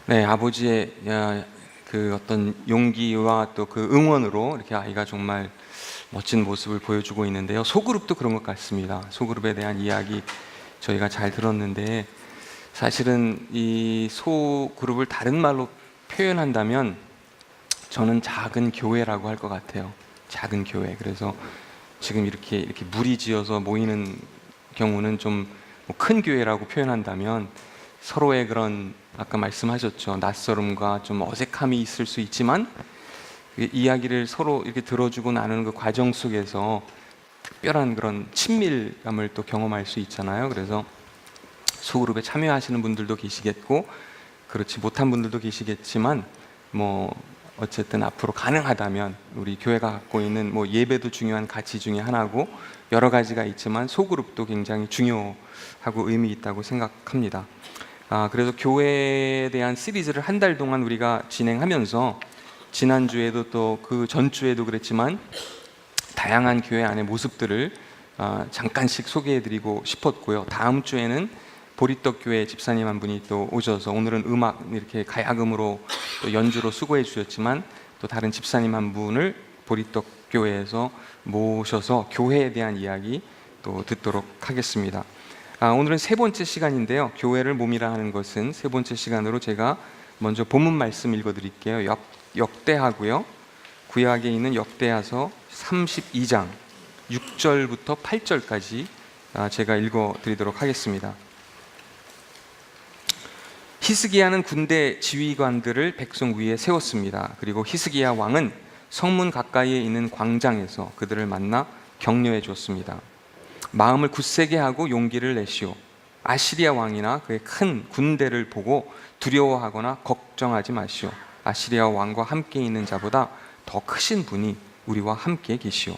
네, 아버지의 그 어떤 용기와 또 그 응원으로 이렇게 아이가 정말 멋진 모습을 보여주고 있는데요. 소그룹도 그런 것 같습니다. 소그룹에 대한 이야기 저희가 잘 들었는데, 사실은 이 소그룹을 다른 말로 표현한다면 저는 작은 교회라고 할 것 같아요. 작은 교회. 그래서 지금 이렇게 무리지어서 모이는 경우는 좀 큰 교회라고 표현한다면, 서로의 그런 아까 말씀하셨죠, 낯설음과 좀 어색함이 있을 수 있지만 이야기를 서로 이렇게 들어주고 나누는 그 과정 속에서 특별한 그런 친밀감을 또 경험할 수 있잖아요. 그래서 소그룹에 참여하시는 분들도 계시겠고 그렇지 못한 분들도 계시겠지만, 어쨌든 앞으로 가능하다면 우리 교회가 갖고 있는 예배도 중요한 가치 중에 하나고 여러 가지가 있지만 소그룹도 굉장히 중요하고 의미 있다고 생각합니다. 그래서 교회에 대한 시리즈를 한 달 동안 우리가 진행하면서, 지난주에도 또 그 전주에도 그랬지만 다양한 교회 안의 모습들을 잠깐씩 소개해드리고 싶었고요. 다음 주에는 보리떡교회 집사님 한 분이 또 오셔서, 오늘은 음악 이렇게 가야금으로 또 연주로 수고해 주셨지만 또 다른 집사님 한 분을 보리떡교회에서 모셔서 교회에 대한 이야기 또 듣도록 하겠습니다. 오늘은 세 번째 시간인데요. 교회를 몸이라 하는 것은 세 번째 시간으로 제가 먼저 본문 말씀 읽어드릴게요. 역대하고요. 구약에 있는 역대하서 32장 6절부터 8절까지 제가 읽어드리도록 하겠습니다. 히스기야는 군대 지휘관들을 백성 위에 세웠습니다. 그리고 히스기야 왕은 성문 가까이에 있는 광장에서 그들을 만나 격려해 주었습니다. 마음을 굳세게 하고 용기를 내시오. 아시리아 왕이나 그의 큰 군대를 보고 두려워하거나 걱정하지 마시오. 아시리아 왕과 함께 있는 자보다 더 크신 분이 우리와 함께 계시오.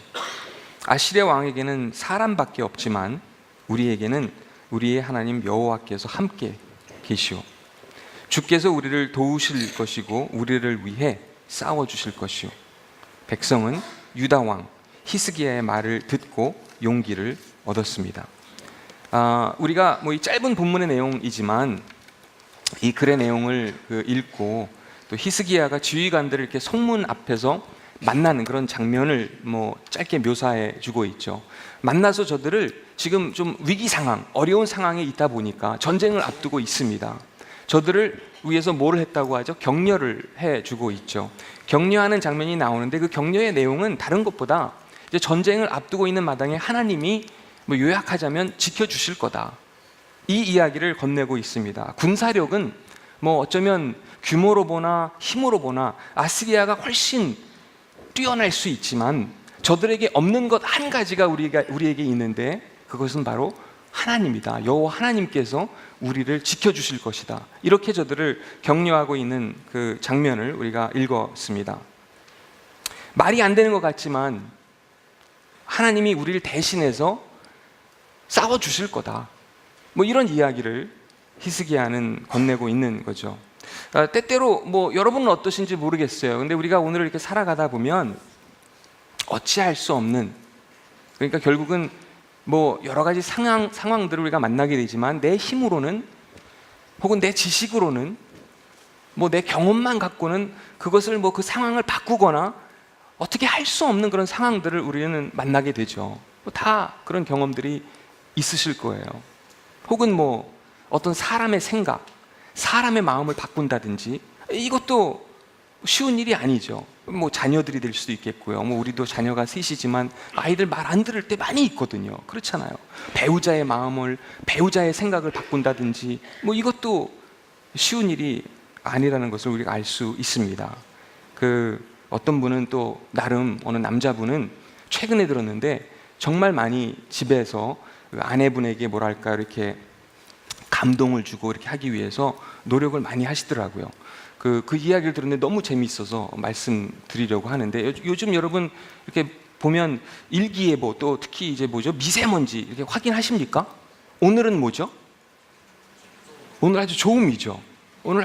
아시리아 왕에게는 사람밖에 없지만 우리에게는 우리의 하나님 여호와께서 함께 계시오. 주께서 우리를 도우실 것이고 우리를 위해 싸워주실 것이오. 백성은 유다 왕 히스기야의 말을 듣고 용기를 얻었습니다. 우리가 이 짧은 본문의 내용이지만 이 글의 내용을 읽고 또 히스기야가 지휘관들을 이렇게 성문 앞에서 만나는 그런 장면을 짧게 묘사해 주고 있죠. 만나서 저들을 지금 좀 위기 상황, 어려운 상황에 있다 보니까 전쟁을 앞두고 있습니다. 저들을 위해서 뭘 했다고 하죠? 격려를 해주고 있죠. 격려하는 장면이 나오는데 그 격려의 내용은 다른 것보다 이제 전쟁을 앞두고 있는 마당에 하나님이 요약하자면 지켜주실 거다, 이 이야기를 건네고 있습니다. 군사력은 어쩌면 규모로 보나 힘으로 보나 아시리아가 훨씬 뛰어날 수 있지만 저들에게 없는 것 한 가지가 우리에게 있는데 그것은 바로 하나님이다. 여호와 하나님께서 우리를 지켜주실 것이다. 이렇게 저들을 격려하고 있는 그 장면을 우리가 읽었습니다. 말이 안 되는 것 같지만 하나님이 우리를 대신해서 싸워주실 거다, 이런 이야기를 히스기야는 건네고 있는 거죠. 때때로 여러분은 어떠신지 모르겠어요. 근데 우리가 오늘 이렇게 살아가다 보면 어찌할 수 없는, 그러니까 결국은 여러 가지 상황들을 우리가 만나게 되지만 내 힘으로는 혹은 내 지식으로는 내 경험만 갖고는 그것을 그 상황을 바꾸거나 어떻게 할 수 없는 그런 상황들을 우리는 만나게 되죠. 다 그런 경험들이 있으실 거예요. 혹은 어떤 사람의 생각, 사람의 마음을 바꾼다든지, 이것도 쉬운 일이 아니죠. 자녀들이 될 수도 있겠고요. 우리도 자녀가 셋이지만 아이들 말 안 들을 때 많이 있거든요. 그렇잖아요. 배우자의 마음을, 배우자의 생각을 바꾼다든지, 이것도 쉬운 일이 아니라는 것을 우리가 알 수 있습니다. 어떤 분은 또 나름, 어느 남자분은 최근에 들었는데 정말 많이 집에서 아내분에게 이렇게 감동을 주고 이렇게 하기 위해서 노력을 많이 하시더라고요. 그 이야기를 들었는데 너무 재미있어서 말씀드리려고 하는데, 요즘 여러분 이렇게 보면 일기예보, 또 특히 이제 미세먼지 이렇게 확인하십니까? 오늘은 뭐죠? 오늘 아주 좋음이죠. 오늘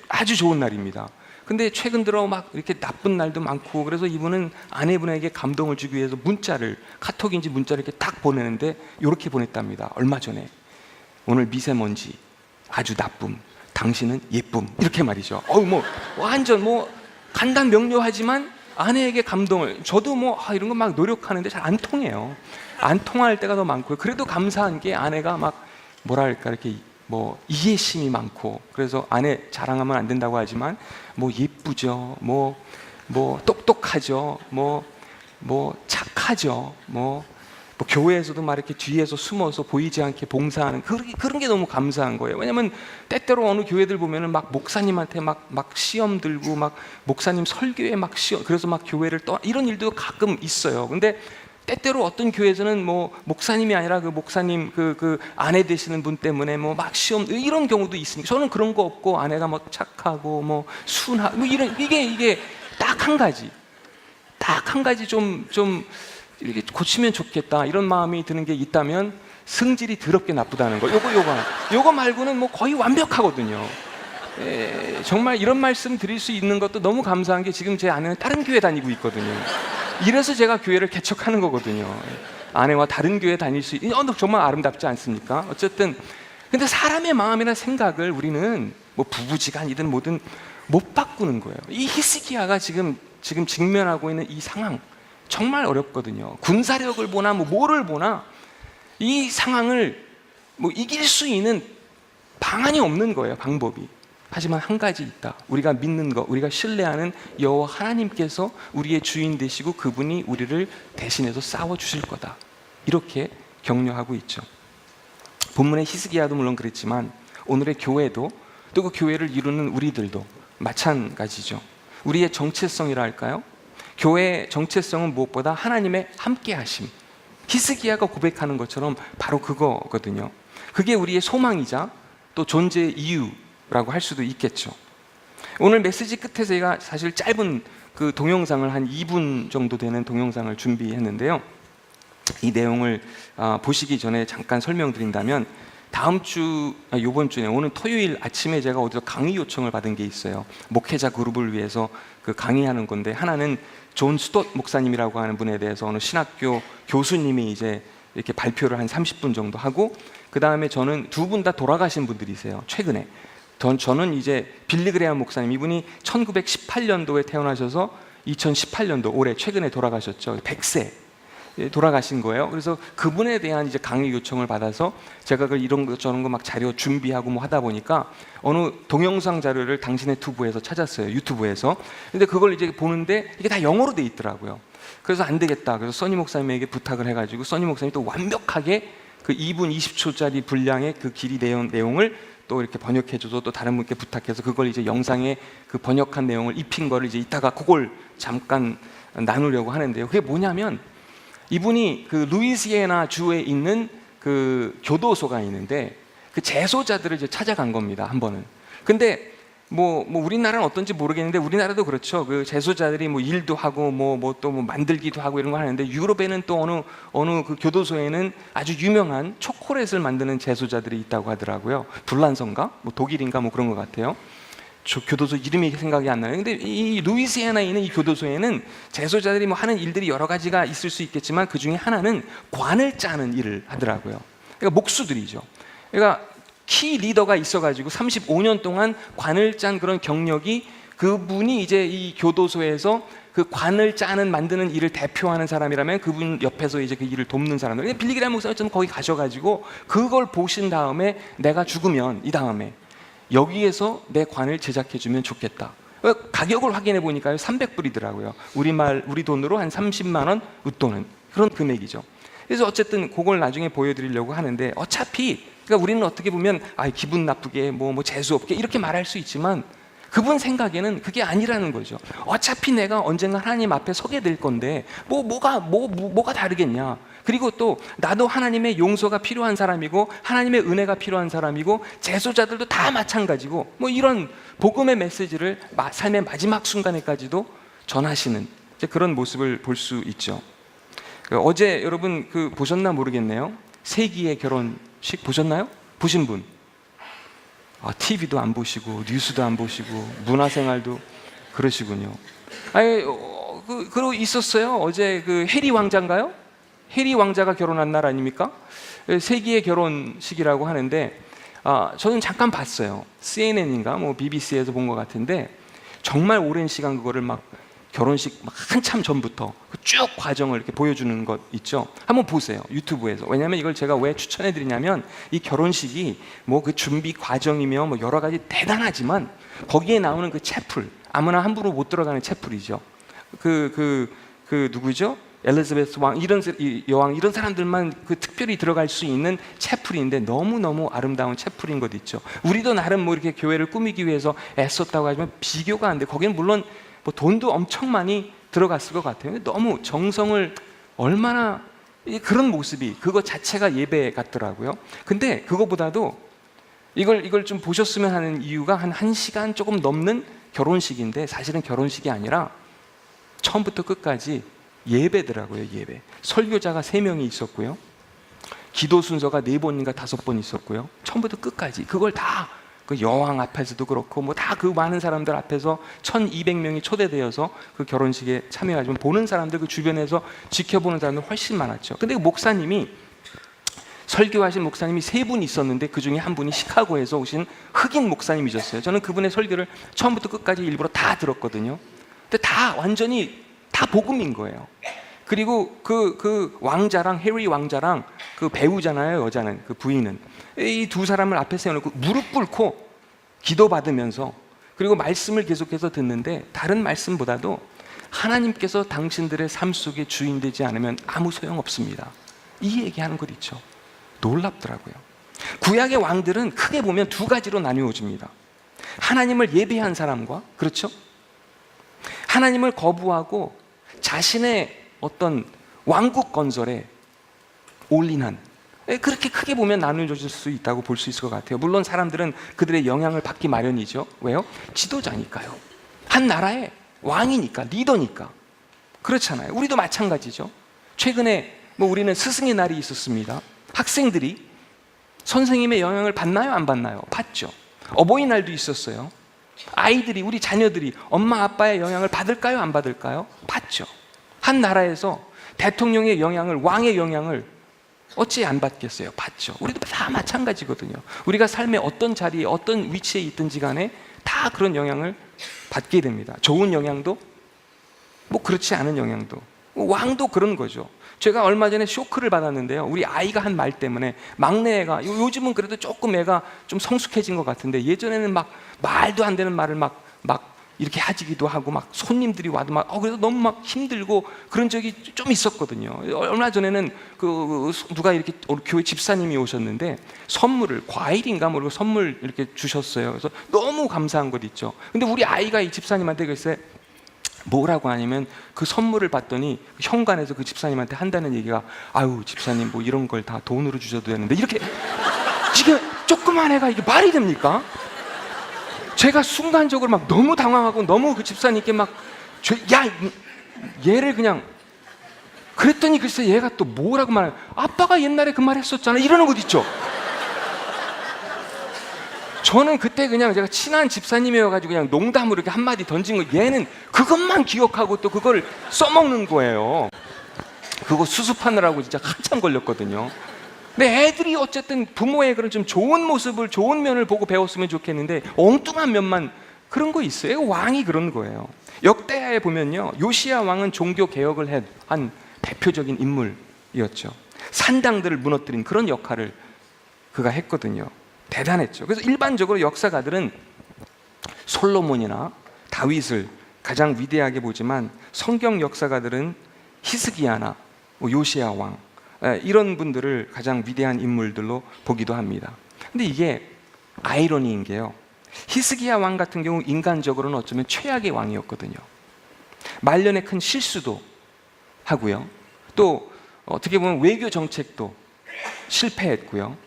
아주 좋은 날입니다. 근데 최근 들어 이렇게 나쁜 날도 많고, 그래서 이분은 아내분에게 감동을 주기 위해서 카톡인지 문자를 이렇게 딱 보내는데 이렇게 보냈답니다. 얼마 전에 오늘 미세먼지 아주 나쁨, 당신은 예쁨 이렇게 말이죠. 뭐 완전 뭐 간단 명료하지만 아내에게 감동을, 저도 뭐 이런 거 막 노력하는데 잘 안 통해요. 안 통할 때가 더 많고요. 그래도 감사한 게 아내가 막 뭐랄까 이렇게 뭐 이해심이 많고, 그래서 아내 자랑하면 안 된다고 하지만 뭐 예쁘죠, 뭐 똑똑하죠, 뭐 착하죠, 뭐 교회에서도 막 이렇게 뒤에서 숨어서 보이지 않게 봉사하는 그런 게 너무 감사한 거예요. 왜냐면 때때로 어느 교회들 보면은 막 목사님한테 막 시험 들고 막 목사님 설교에 막 시험, 그래서 막 교회를 이런 일도 가끔 있어요. 근데 때때로 어떤 교회에서는 뭐 목사님이 아니라 그 목사님 그 아내 되시는 분 때문에 뭐 막 시험 이런 경우도 있으니까, 저는 그런 거 없고 아내가 뭐 착하고 뭐 순하고 뭐 이런 이게 딱 한 가지 좀 이렇게 고치면 좋겠다 이런 마음이 드는 게 있다면 성질이 더럽게 나쁘다는 거. 요거 말고는 뭐 거의 완벽하거든요. 정말 이런 말씀 드릴 수 있는 것도 너무 감사한 게, 지금 제 아내는 다른 교회 다니고 있거든요. 이래서 제가 교회를 개척하는 거거든요. 아내와 다른 교회 다닐 수 정말 아름답지 않습니까? 어쨌든 근데 사람의 마음이나 생각을 우리는 뭐 부부지간이든 뭐든 못 바꾸는 거예요. 이 히스기야가 지금 직면하고 있는 이 상황 정말 어렵거든요. 군사력을 보나 뭐를 보나 이 상황을 뭐 이길 수 있는 방안이 없는 거예요, 방법이. 하지만 한 가지 있다. 우리가 믿는 것, 우리가 신뢰하는 여호와 하나님께서 우리의 주인 되시고 그분이 우리를 대신해서 싸워주실 거다, 이렇게 격려하고 있죠. 본문의 히스기야도 물론 그랬지만 오늘의 교회도, 또 그 교회를 이루는 우리들도 마찬가지죠. 우리의 정체성이라 할까요? 교회의 정체성은 무엇보다 하나님의 함께하심, 히스기야가 고백하는 것처럼 바로 그거거든요. 그게 우리의 소망이자 또 존재의 이유라고 할 수도 있겠죠. 오늘 메시지 끝에 제가 사실 짧은 그 동영상을 한 2분 정도 되는 동영상을 준비했는데요. 이 내용을 보시기 전에 잠깐 설명드린다면, 이번 주에 오늘 토요일 아침에 제가 어디서 강의 요청을 받은 게 있어요. 목회자 그룹을 위해서 그 강의하는 건데, 하나는 존 스tott 목사님이라고 하는 분에 대해서 어느 신학교 교수님이 이제 이렇게 발표를 한 30분 정도 하고, 그 다음에 저는 두 분 다 돌아가신 분들이세요. 최근에 저는 이제 빌리 그레이엄 목사님, 이분이 1918년도에 태어나셔서 2018년도 올해 최근에 돌아가셨죠. 100세 돌아가신 거예요. 그래서 그분에 대한 이제 강의 요청을 받아서 제가 이런 거 저런 거 막 자료 준비하고 뭐 하다 보니까 어느 동영상 자료를 당신의 투부에서 찾았어요, 유튜브에서. 근데 그걸 이제 보는데 이게 다 영어로 돼 있더라고요. 그래서 안 되겠다. 그래서 써니 목사님에게 부탁을 해가지고 써니 목사님이 또 완벽하게 그 2분 20초짜리 분량의 그 길이 내용을 또 이렇게 번역해줘서 또 다른 분께 부탁해서 그걸 이제 영상에 그 번역한 내용을 입힌 거를 이제 이따가 그걸 잠깐 나누려고 하는데요. 그게 뭐냐면, 이분이 그 루이지애나 주에 있는 그 교도소가 있는데 그 재소자들을 이제 찾아간 겁니다, 한 번은. 근데 뭐 우리나라는 어떤지 모르겠는데 우리나라도 그렇죠. 그 재소자들이 뭐 일도 하고 또 만들기도 하고 이런 거 하는데, 유럽에는 또 어느 그 교도소에는 아주 유명한 초콜릿을 만드는 재소자들이 있다고 하더라고요. 불란서인가? 뭐 독일인가 뭐 그런 것 같아요. 교도소 이름이 생각이 안 나요. 근데 이 루이지애나에 있는 이 교도소에는 재소자들이 뭐 하는 일들이 여러 가지가 있을 수 있겠지만 그 중에 하나는 관을 짜는 일을 하더라고요. 그러니까 목수들이죠. 그러니까 키 리더가 있어가지고 35년 동안 관을 짠 그런 경력이, 그분이 이제 이 교도소에서 그 관을 만드는 일을 대표하는 사람이라면 그분 옆에서 이제 그 일을 돕는 사람들. 빌리 그레이엄 목사님 거기 가셔가지고 그걸 보신 다음에 내가 죽으면 이 다음에 여기에서 내 관을 제작해주면 좋겠다. 가격을 확인해 보니까요, 300불이더라고요. 우리 돈으로 한 30만 원 웃도는 그런 금액이죠. 그래서 어쨌든 그걸 나중에 보여드리려고 하는데, 어차피 그러니까 우리는 어떻게 보면 기분 나쁘게 뭐 재수 없게 이렇게 말할 수 있지만 그분 생각에는 그게 아니라는 거죠. 어차피 내가 언젠가 하나님 앞에 서게 될 건데 뭐가 다르겠냐. 그리고 또 나도 하나님의 용서가 필요한 사람이고 하나님의 은혜가 필요한 사람이고 재소자들도 다 마찬가지고, 뭐 이런 복음의 메시지를 삶의 마지막 순간에까지도 전하시는 그런 모습을 볼 수 있죠. 어제 여러분 보셨나 모르겠네요. 세기의 결혼식 보셨나요? 보신 분? TV도 안 보시고 뉴스도 안 보시고 문화생활도 그러시군요. 그러고 있었어요. 어제 그 해리 왕자인가요? 해리 왕자가 결혼한 날 아닙니까? 세기의 결혼식이라고 하는데, 저는 잠깐 봤어요. CNN인가 뭐 BBC에서 본 것 같은데 정말 오랜 시간 그거를 막 결혼식 막 한참 전부터 쭉 과정을 이렇게 보여주는 것 있죠. 한번 보세요, 유튜브에서. 왜냐하면 이걸 제가 왜 추천해드리냐면 이 결혼식이 뭐 그 준비 과정이며 뭐 여러 가지 대단하지만 거기에 나오는 그 채플, 아무나 함부로 못 들어가는 채플이죠. 누구죠? 엘리자베스 왕, 이 여왕, 이런 사람들만 그 특별히 들어갈 수 있는 채플인데 너무너무 아름다운 채플인 것 있죠. 우리도 나름 뭐 이렇게 교회를 꾸미기 위해서 애썼다고 하지만 비교가 안 돼. 거기는 물론 뭐 돈도 엄청 많이 들어갔을 것 같아요. 너무 정성을 얼마나, 그런 모습이 그거 자체가 예배 같더라고요. 근데 그거보다도 이걸 좀 보셨으면 하는 이유가 한 1시간 조금 넘는 결혼식인데 사실은 결혼식이 아니라 처음부터 끝까지 예배더라고요. 예배. 설교자가 3명이 있었고요. 기도 순서가 4번인가 5번 있었고요. 처음부터 끝까지 그걸 다 그 여왕 앞에서도 그렇고 뭐 다 그 많은 사람들 앞에서 1200명이 초대되어서 그 결혼식에 참여하지만 보는 사람들, 그 주변에서 지켜보는 사람들 훨씬 많았죠. 근데 그 목사님이, 설교하신 목사님이 3분 있었는데 그 중에 한 분이 시카고에서 오신 흑인 목사님이셨어요. 저는 그분의 설교를 처음부터 끝까지 일부러 다 들었거든요. 근데 다 완전히 다 복음인 거예요. 그리고 그 왕자랑, 해리 왕자랑 그 배우잖아요, 여자는, 그 부인은. 이 두 사람을 앞에 세워놓고 무릎 꿇고 기도받으면서, 그리고 말씀을 계속해서 듣는데 다른 말씀보다도 하나님께서 당신들의 삶 속에 주인 되지 않으면 아무 소용없습니다, 이 얘기하는 것 있죠. 놀랍더라고요. 구약의 왕들은 크게 보면 2가지로 나뉘어집니다. 하나님을 예배한 사람과, 그렇죠? 하나님을 거부하고 자신의 어떤 왕국 건설에 올인한, 그렇게 크게 보면 나누어질 수 있다고 볼 수 있을 것 같아요. 물론 사람들은 그들의 영향을 받기 마련이죠. 왜요? 지도자니까요. 한 나라의 왕이니까, 리더니까. 그렇잖아요. 우리도 마찬가지죠. 최근에 뭐 우리는 스승의 날이 있었습니다. 학생들이 선생님의 영향을 받나요? 안 받나요? 받죠. 어버이날도 있었어요. 아이들이, 우리 자녀들이 엄마 아빠의 영향을 받을까요? 안 받을까요? 받죠. 한 나라에서 대통령의 영향을, 왕의 영향을 어찌 안 받겠어요? 받죠. 우리도 다 마찬가지거든요. 우리가 삶의 어떤 자리에, 어떤 위치에 있든지 간에 다 그런 영향을 받게 됩니다. 좋은 영향도, 뭐 그렇지 않은 영향도. 왕도 그런 거죠. 제가 얼마 전에 쇼크를 받았는데요. 우리 아이가 한 말 때문에, 막내 애가, 요즘은 그래도 조금 애가 좀 성숙해진 것 같은데 예전에는 막 말도 안 되는 말을 막 이렇게 하지기도 하고, 막 손님들이 와도 막 그래서 너무 막 힘들고 그런 적이 좀 있었거든요. 얼마 전에는 누가 이렇게 교회 집사님이 오셨는데 선물을, 과일인가 모르고 선물 이렇게 주셨어요. 그래서 너무 감사한 것 있죠. 근데 우리 아이가 이 집사님한테 글쎄 뭐라고 하냐면, 그 선물을 받더니 현관에서 그 집사님한테 한다는 얘기가, 아유 집사님 뭐 이런 걸 다 돈으로 주셔도 되는데, 이렇게 지금 조그만 애가 이게 말이 됩니까? 제가 순간적으로 막 너무 당황하고 너무 그 집사님께 막 얘를 그냥, 그랬더니 글쎄 얘가 또 뭐라고 말해요. 아빠가 옛날에 그 말 했었잖아, 이러는 것 있죠. 저는 그때 그냥 제가 친한 집사님이어가지고 그냥 농담으로 이렇게 한마디 던진 거, 얘는 그것만 기억하고 또 그걸 써먹는 거예요. 그거 수습하느라고 진짜 한참 걸렸거든요. 근데 애들이 어쨌든 부모의 그런 좀 좋은 모습을, 좋은 면을 보고 배웠으면 좋겠는데 엉뚱한 면만, 그런 거 있어요. 왕이 그런 거예요. 역대하에 보면요, 요시야 왕은 종교 개혁을 한 대표적인 인물이었죠. 산당들을 무너뜨린 그런 역할을 그가 했거든요. 대단했죠. 그래서 일반적으로 역사가들은 솔로몬이나 다윗을 가장 위대하게 보지만, 성경 역사가들은 히스기야나 요시야 왕, 이런 분들을 가장 위대한 인물들로 보기도 합니다. 근데 이게 아이러니인 게요, 히스기야 왕 같은 경우 인간적으로는 어쩌면 최악의 왕이었거든요. 말년에 큰 실수도 하고요, 또 어떻게 보면 외교 정책도 실패했고요,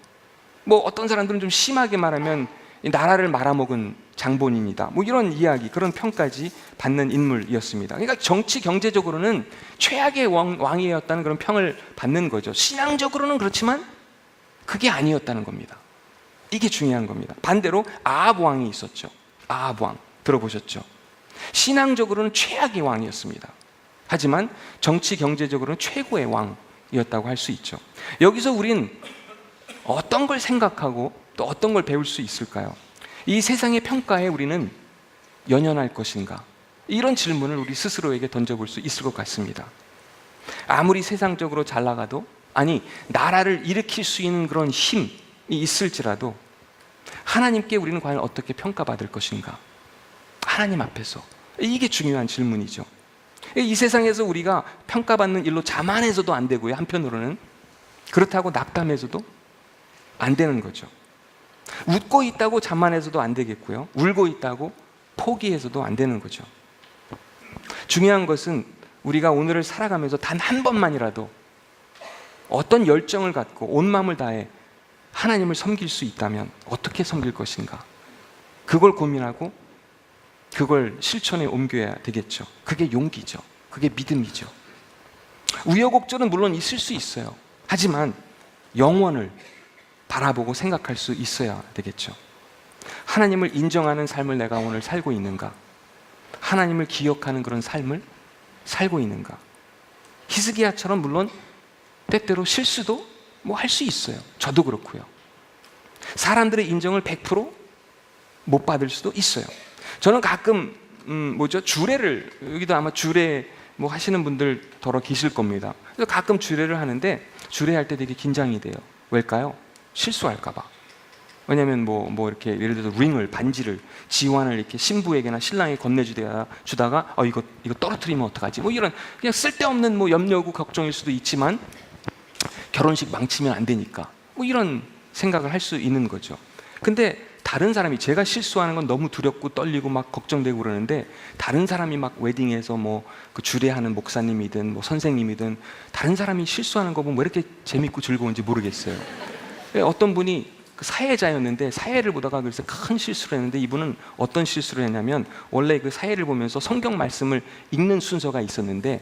뭐 어떤 사람들은 좀 심하게 말하면 나라를 말아먹은 장본인이다, 뭐 이런 이야기, 그런 평까지 받는 인물이었습니다. 그러니까 정치 경제적으로는 최악의 왕이었다는 그런 평을 받는 거죠. 신앙적으로는 그렇지만 그게 아니었다는 겁니다. 이게 중요한 겁니다. 반대로 아합 왕이 있었죠. 아합 왕 들어보셨죠? 신앙적으로는 최악의 왕이었습니다. 하지만 정치 경제적으로는 최고의 왕이었다고 할 수 있죠. 여기서 우린 어떤 걸 생각하고 또 어떤 걸 배울 수 있을까요? 이 세상의 평가에 우리는 연연할 것인가? 이런 질문을 우리 스스로에게 던져볼 수 있을 것 같습니다. 아무리 세상적으로 잘 나가도, 아니 나라를 일으킬 수 있는 그런 힘이 있을지라도 하나님께 우리는 과연 어떻게 평가받을 것인가? 하나님 앞에서. 이게 중요한 질문이죠. 이 세상에서 우리가 평가받는 일로 자만해서도 안 되고요, 한편으로는 그렇다고 낙담해서도 안 되는 거죠. 웃고 있다고 자만해서도 안 되겠고요, 울고 있다고 포기해서도 안 되는 거죠. 중요한 것은 우리가 오늘을 살아가면서 단 한 번만이라도 어떤 열정을 갖고 온 마음을 다해 하나님을 섬길 수 있다면 어떻게 섬길 것인가, 그걸 고민하고 그걸 실천에 옮겨야 되겠죠. 그게 용기죠. 그게 믿음이죠. 우여곡절은 물론 있을 수 있어요. 하지만 영원을 바라보고 생각할 수 있어야 되겠죠. 하나님을 인정하는 삶을 내가 오늘 살고 있는가? 하나님을 기억하는 그런 삶을 살고 있는가? 히스기야처럼 물론 때때로 실수도 뭐 할 수 있어요. 저도 그렇고요. 사람들의 인정을 100% 못 받을 수도 있어요. 저는 가끔 주례를, 여기도 아마 주례 뭐 하시는 분들 더러 계실 겁니다. 그래서 가끔 주례를 하는데 주례할 때 되게 긴장이 돼요. 왜일까요? 실수할까 봐. 왜냐면 이렇게 예를 들어서 반지를, 지환을 이렇게 신부에게나 신랑에게 건네주다가 이거 떨어뜨리면 어떡하지? 이런 그냥 쓸데없는 염려고 걱정일 수도 있지만 결혼식 망치면 안 되니까 이런 생각을 할 수 있는 거죠. 근데 다른 사람이, 제가 실수하는 건 너무 두렵고 떨리고 막 걱정되고 그러는데, 다른 사람이 막 웨딩에서 그 주례하는 목사님이든 선생님이든 다른 사람이 실수하는 거 보면 왜 이렇게 재밌고 즐거운지 모르겠어요. 어떤 분이 그 사회자였는데 사회를 보다가 그래서 큰 실수를 했는데, 이분은 어떤 실수를 했냐면, 원래 그 사회를 보면서 성경 말씀을 읽는 순서가 있었는데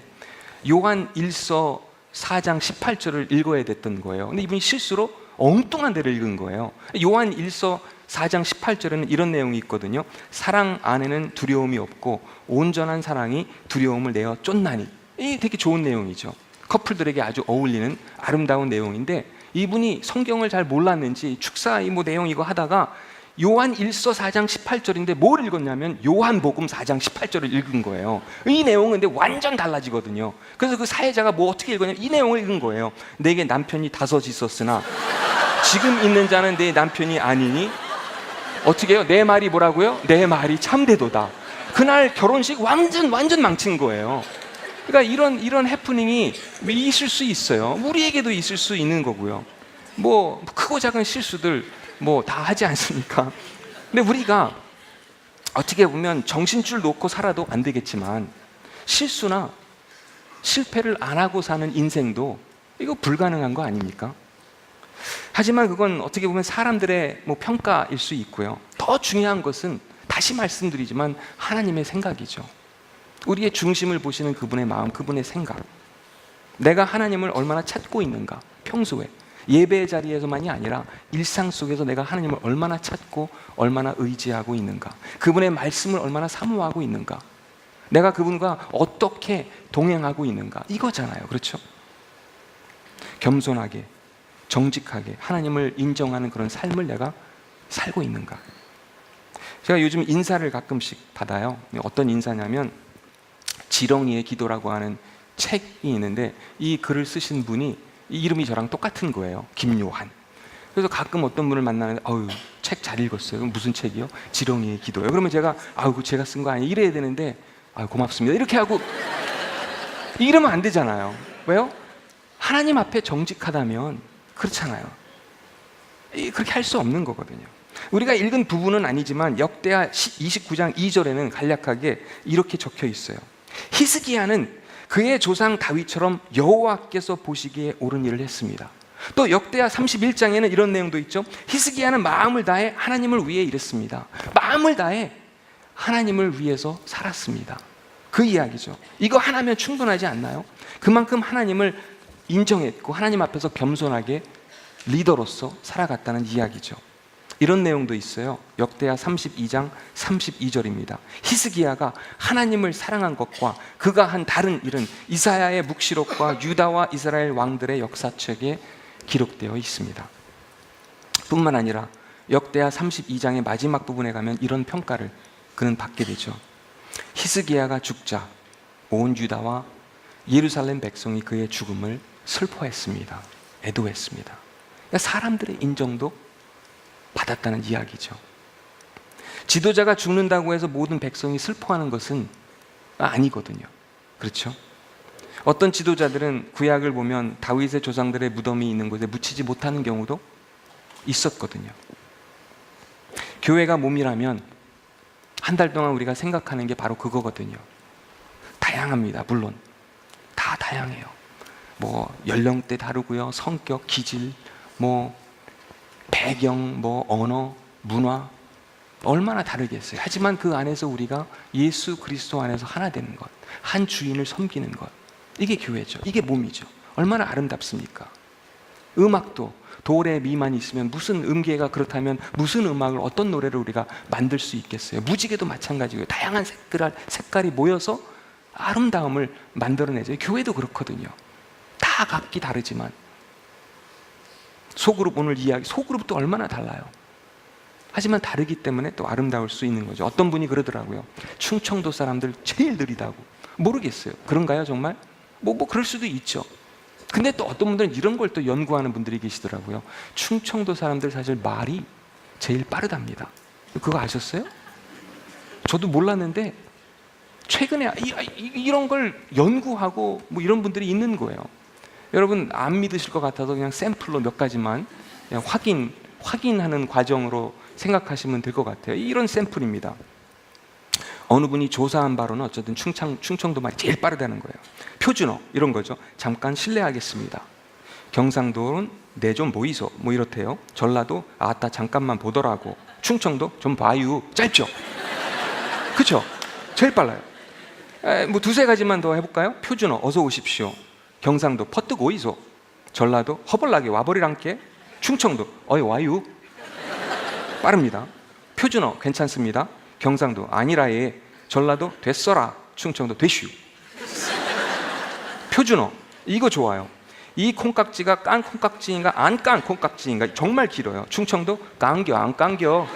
요한 1서 4장 18절을 읽어야 됐던 거예요. 근데 이분이 실수로 엉뚱한 데를 읽은 거예요. 요한 1서 4장 18절에는 이런 내용이 있거든요. 사랑 안에는 두려움이 없고 온전한 사랑이 두려움을 내어 쫓나니. 이 되게 좋은 내용이죠. 커플들에게 아주 어울리는 아름다운 내용인데, 이분이 성경을 잘 몰랐는지 축사 내용 이거 하다가 요한 1서 4장 18절인데 뭘 읽었냐면 요한복음 4장 18절을 읽은 거예요. 이 내용은 근데 완전 달라지거든요. 그래서 그 사회자가 어떻게 읽었냐면 이 내용을 읽은 거예요. 내게 남편이 5 있었으나 지금 있는 자는 내 남편이 아니니, 어떻게 해요? 내 말이 뭐라고요? 내 말이 참되도다. 그날 결혼식 완전 망친 거예요. 그러니까 이런 해프닝이 있을 수 있어요. 우리에게도 있을 수 있는 거고요. 크고 작은 실수들 다 하지 않습니까? 근데 우리가 어떻게 보면 정신줄 놓고 살아도 안 되겠지만, 실수나 실패를 안 하고 사는 인생도 이거 불가능한 거 아닙니까? 하지만 그건 어떻게 보면 사람들의 평가일 수 있고요. 더 중요한 것은 다시 말씀드리지만 하나님의 생각이죠. 우리의 중심을 보시는 그분의 마음, 그분의 생각. 내가 하나님을 얼마나 찾고 있는가, 평소에 예배의 자리에서만이 아니라 일상 속에서 내가 하나님을 얼마나 찾고 얼마나 의지하고 있는가, 그분의 말씀을 얼마나 사모하고 있는가, 내가 그분과 어떻게 동행하고 있는가, 이거잖아요. 그렇죠? 겸손하게 정직하게 하나님을 인정하는 그런 삶을 내가 살고 있는가. 제가 요즘 인사를 가끔씩 받아요. 어떤 인사냐면 지렁이의 기도라고 하는 책이 있는데, 이 글을 쓰신 분이 이 이름이 저랑 똑같은 거예요. 김요한. 그래서 가끔 어떤 분을 만나는데 책 잘 읽었어요. 그럼 무슨 책이요? 지렁이의 기도요. 그러면 제가 제가 쓴 거 아니에요, 이래야 되는데 고맙습니다 이렇게 하고 이러면 안 되잖아요. 왜요? 하나님 앞에 정직하다면 그렇잖아요. 그렇게 할 수 없는 거거든요. 우리가 읽은 부분은 아니지만 역대하 29장 2절에는 간략하게 이렇게 적혀 있어요. 히스기야는 그의 조상 다윗처럼 여호와께서 보시기에 옳은 일을 했습니다. 또 역대하 31장에는 이런 내용도 있죠. 히스기야는 마음을 다해 하나님을 위해 일했습니다. 마음을 다해 하나님을 위해서 살았습니다. 그 이야기죠. 이거 하나면 충분하지 않나요? 그만큼 하나님을 인정했고 하나님 앞에서 겸손하게 리더로서 살아갔다는 이야기죠. 이런 내용도 있어요. 역대하 32장 32절입니다. 히스기야가 하나님을 사랑한 것과 그가 한 다른 일은 이사야의 묵시록과 유다와 이스라엘 왕들의 역사책에 기록되어 있습니다. 뿐만 아니라 역대하 32장의 마지막 부분에 가면 이런 평가를 그는 받게 되죠. 히스기야가 죽자 온 유다와 예루살렘 백성이 그의 죽음을 슬퍼했습니다. 애도했습니다. 그러니까 사람들의 인정도 받았다는 이야기죠. 지도자가 죽는다고 해서 모든 백성이 슬퍼하는 것은 아니거든요. 그렇죠? 어떤 지도자들은 구약을 보면 다윗의 조상들의 무덤이 있는 곳에 묻히지 못하는 경우도 있었거든요. 교회가 몸이라면 한 달 동안 우리가 생각하는 게 바로 그거거든요. 다양합니다. 물론 다 다양해요. 뭐 연령대 다르고요, 성격, 기질, 뭐 배경, 뭐 언어, 문화 얼마나 다르겠어요. 하지만 그 안에서 우리가 예수 그리스도 안에서 하나 되는 것, 한 주인을 섬기는 것, 이게 교회죠. 이게 몸이죠. 얼마나 아름답습니까? 음악도 도레 미만 있으면 무슨 음계가 그렇다면 무슨 음악을 어떤 노래를 우리가 만들 수 있겠어요? 무지개도 마찬가지고요. 다양한 색깔이 모여서 아름다움을 만들어내죠. 교회도 그렇거든요. 다 각기 다르지만 소그룹 오늘 이야기 소그룹도 얼마나 달라요. 하지만 다르기 때문에 또 아름다울 수 있는 거죠. 어떤 분이 그러더라고요. 충청도 사람들 제일 느리다고. 모르겠어요. 그런가요 정말? 뭐 그럴 수도 있죠. 근데 또 어떤 분들은 이런 걸 또 연구하는 분들이 계시더라고요. 충청도 사람들 사실 말이 제일 빠르답니다. 그거 아셨어요? 저도 몰랐는데 최근에 이런 걸 연구하고 뭐 이런 분들이 있는 거예요. 여러분 안 믿으실 것 같아서 그냥 샘플로 몇 가지만 그냥 확인하는 과정으로 생각하시면 될 것 같아요. 이런 샘플입니다. 어느 분이 조사한 바로는 어쨌든 충청도 말이 제일 빠르다는 거예요. 표준어 이런 거죠. 잠깐 실례하겠습니다. 경상도는 내 좀 보이소 뭐 이렇대요. 전라도 아따 잠깐만 보더라고. 충청도 좀 봐유. 짧죠? 그렇죠? 제일 빨라요. 뭐 두세 가지만 더 해볼까요? 표준어 어서 오십시오. 경상도 퍼뜩 오이소. 전라도 허벌나게 와버리랑께. 충청도 어이 와유. 빠릅니다. 표준어 괜찮습니다. 경상도 아니라에. 전라도 됐어라. 충청도 되슈. 표준어 이거 좋아요. 이 콩깍지가 깐 콩깍지인가 안 깐 콩깍지인가 정말 길어요. 충청도 깡겨 안 깡겨.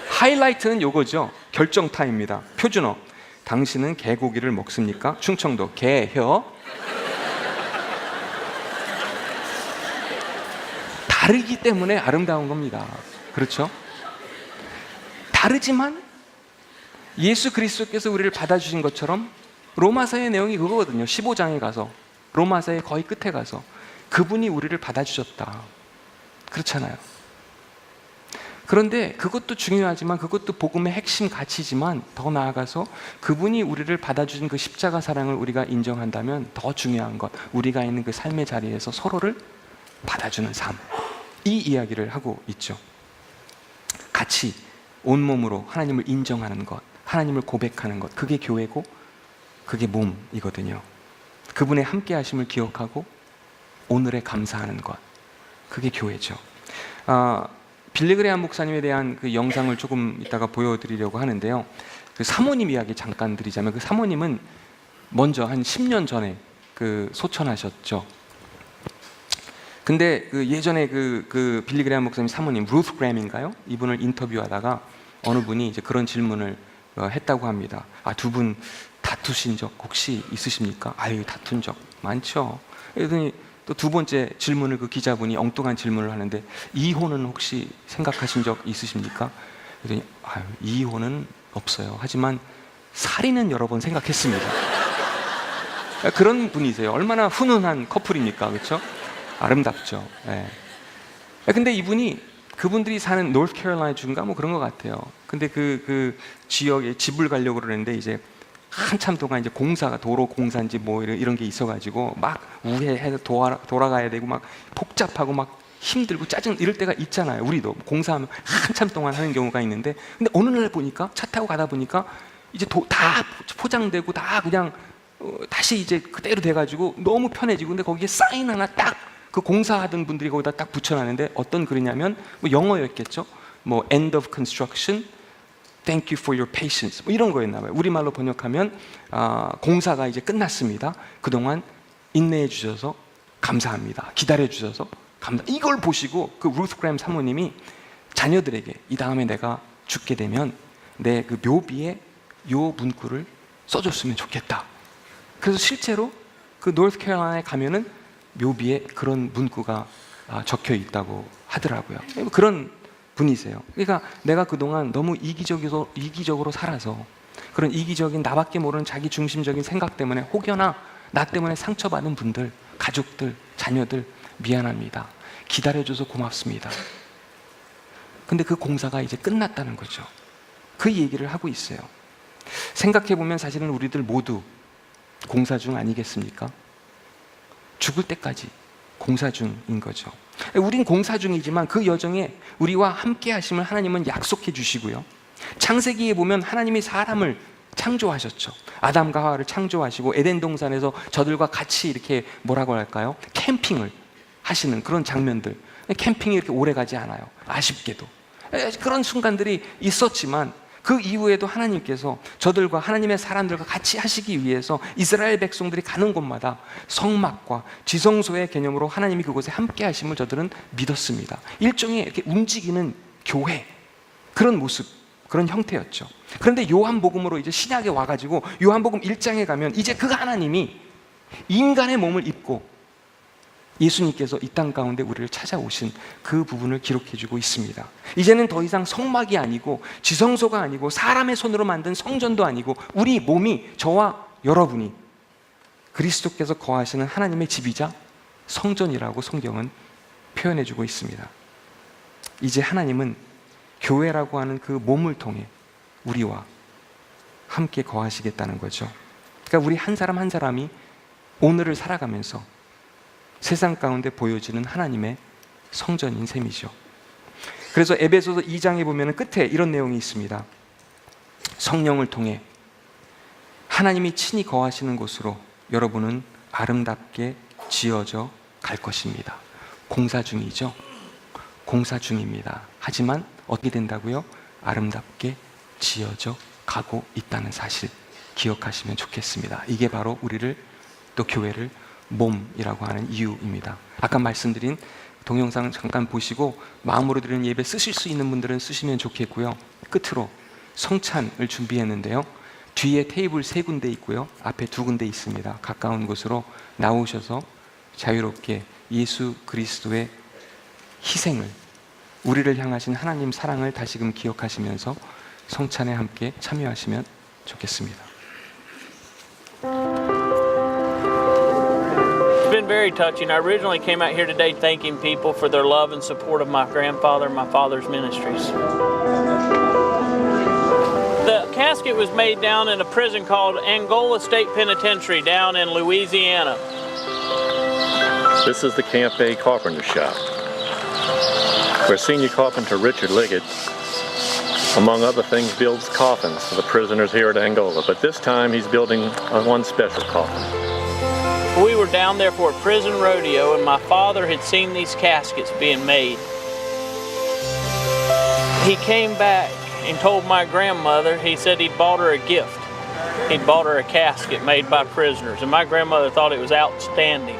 하이라이트는 요거죠. 결정타입니다. 표준어 당신은 개고기를 먹습니까? 충청도 개혀. 다르기 때문에 아름다운 겁니다. 그렇죠? 다르지만 예수 그리스도께서 우리를 받아주신 것처럼 로마서의 내용이 그거거든요. 15장에 가서 로마서의 거의 끝에 가서 그분이 우리를 받아주셨다. 그렇잖아요. 그런데 그것도 중요하지만 그것도 복음의 핵심 가치지만 더 나아가서 그분이 우리를 받아주신 그 십자가 사랑을 우리가 인정한다면 더 중요한 것, 우리가 있는 그 삶의 자리에서 서로를 받아주는 삶, 이 이야기를 하고 있죠. 같이 온몸으로 하나님을 인정하는 것, 하나님을 고백하는 것, 그게 교회고 그게 몸이거든요. 그분의 함께 하심을 기억하고 오늘에 감사하는 것, 그게 교회죠. 빌리그레암 목사님에 대한 그 영상을 조금 이따가 보여드리려고 하는데요. 그 사모님 이야기 잠깐 드리자면, 그 사모님은 먼저 한 10년 전에 그 소천하셨죠. 근데 그 예전에 그 빌리그레암 목사님 사모님 루스 그램인가요? 이분을 인터뷰하다가 어느 분이 이제 그런 질문을 했다고 합니다. 두 분 다투신 적 혹시 있으십니까? 아유, 다툰 적 많죠. 그랬더니 또 두 번째 질문을 그 기자분이 엉뚱한 질문을 하는데, 이혼은 혹시 생각하신 적 있으십니까? 그랬더니 이혼은 없어요. 하지만 살인은 여러 번 생각했습니다. 그런 분이세요. 얼마나 훈훈한 커플입니까? 그렇죠? 아름답죠. 네. 근데 이분이 그분들이 사는 노스캐롤라이나 주인가 뭐 그런 것 같아요. 근데 그 지역에 집을 가려고 그러는데 이제 한참 동안 이제 공사가 도로 공사인지 뭐 이런 게 있어가지고 막 우회해서 돌아가야 되고 막 복잡하고 막 힘들고 짜증 이럴 때가 있잖아요. 우리도 공사하면 한참 동안 하는 경우가 있는데, 근데 어느 날 보니까 차 타고 가다 보니까 이제 다 포장되고 다 그냥 다시 이제 그대로 돼가지고 너무 편해지고, 근데 거기에 사인 하나 딱 그 공사하던 분들이 거기다 딱 붙여놨는데 어떤 글이냐면 뭐 영어였겠죠. 뭐 end of construction, thank you for your patience 뭐 이런 거였나 봐요. 우리말로 번역하면 공사가 이제 끝났습니다. 그동안 인내해 주셔서 감사합니다. 기다려 주셔서 이걸 보시고 그 루스 그램 사모님이 자녀들에게 이 다음에 내가 죽게 되면 내 그 묘비에 요 문구를 써줬으면 좋겠다. 그래서 실제로 그 노스캐롤라이나에 가면은 묘비에 그런 문구가 적혀 있다고 하더라고요. 그런 분이세요. 그러니까 내가 그동안 너무 이기적으로 살아서 그런 이기적인 나밖에 모르는 자기 중심적인 생각 때문에 혹여나 나 때문에 상처받은 분들, 가족들, 자녀들 미안합니다. 기다려줘서 고맙습니다. 근데 그 공사가 이제 끝났다는 거죠. 그 얘기를 하고 있어요. 생각해보면 사실은 우리들 모두 공사 중 아니겠습니까? 죽을 때까지 공사 중인 거죠. 우린 공사 중이지만 그 여정에 우리와 함께 하심을 하나님은 약속해 주시고요. 창세기에 보면 하나님이 사람을 창조하셨죠. 아담과 하와를 창조하시고 에덴 동산에서 저들과 같이 이렇게 뭐라고 할까요? 캠핑을 하시는 그런 장면들. 캠핑이 이렇게 오래 가지 않아요. 아쉽게도. 그런 순간들이 있었지만 그 이후에도 하나님께서 저들과 하나님의 사람들과 같이 하시기 위해서 이스라엘 백성들이 가는 곳마다 성막과 지성소의 개념으로 하나님이 그곳에 함께 하심을 저들은 믿었습니다. 일종의 이렇게 움직이는 교회, 그런 모습, 그런 형태였죠. 그런데 요한복음으로 이제 신약에 와가지고 요한복음 1장에 가면 이제 그 하나님이 인간의 몸을 입고 예수님께서 이 땅 가운데 우리를 찾아오신 그 부분을 기록해주고 있습니다. 이제는 더 이상 성막이 아니고 지성소가 아니고 사람의 손으로 만든 성전도 아니고 우리 몸이, 저와 여러분이 그리스도께서 거하시는 하나님의 집이자 성전이라고 성경은 표현해주고 있습니다. 이제 하나님은 교회라고 하는 그 몸을 통해 우리와 함께 거하시겠다는 거죠. 그러니까 우리 한 사람 한 사람이 오늘을 살아가면서 세상 가운데 보여지는 하나님의 성전인 셈이죠. 그래서 에베소서 2장에 보면 끝에 이런 내용이 있습니다. 성령을 통해 하나님이 친히 거하시는 곳으로 여러분은 아름답게 지어져 갈 것입니다. 공사 중이죠. 공사 중입니다. 하지만 어떻게 된다고요? 아름답게 지어져 가고 있다는 사실 기억하시면 좋겠습니다. 이게 바로 우리를, 또 교회를 몸이라고 하는 이유입니다. 아까 말씀드린 동영상 잠깐 보시고 마음으로 드리는 예배 쓰실 수 있는 분들은 쓰시면 좋겠고요. 끝으로 성찬을 준비했는데요. 뒤에 테이블 3군데 있고요. 앞에 2군데 있습니다. 가까운 곳으로 나오셔서 자유롭게 예수 그리스도의 희생을, 우리를 향하신 하나님 사랑을 다시금 기억하시면서 성찬에 함께 참여하시면 좋겠습니다. It's been very touching. I originally came out here today thanking people for their love and support of my grandfather and my father's ministries. The casket was made down in a prison called Angola State Penitentiary down in Louisiana. This is the Camp A carpenter shop, where senior carpenter Richard Liggett, among other things, builds coffins for the prisoners here at Angola. But this time he's building one special coffin. We were down there for a prison rodeo, and my father had seen these caskets being made. He came back and told my grandmother, he said he'd bought her a gift. He'd bought her a casket made by prisoners, and my grandmother thought it was outstanding.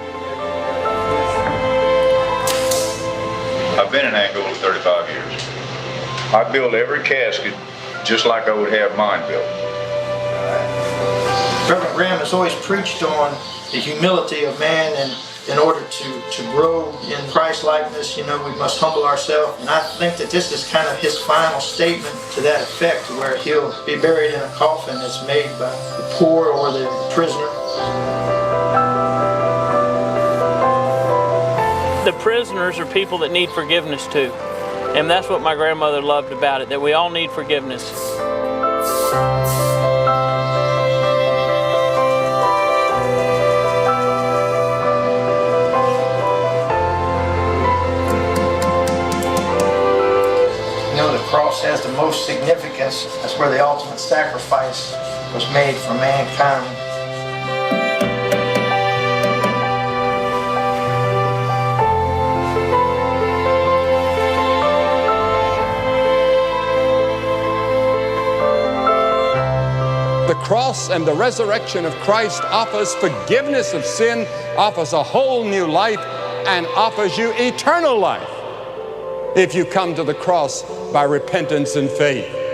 I've been in Angola 35 years. I build every casket just like I would have mine built. Reverend Graham has always preached on the humility of man, and in order to grow in Christ-likeness, you know, we must humble ourselves. And I think that this is kind of his final statement to that effect, where he'll be buried in a coffin that's made by the poor or the prisoner. The prisoners are people that need forgiveness too. And that's what my grandmother loved about it, that we all need forgiveness. Cross has the most significance. That's where the ultimate sacrifice was made for mankind. The cross and the resurrection of Christ offers forgiveness of sin, offers a whole new life, and offers you eternal life if you come to the cross by repentance and faith.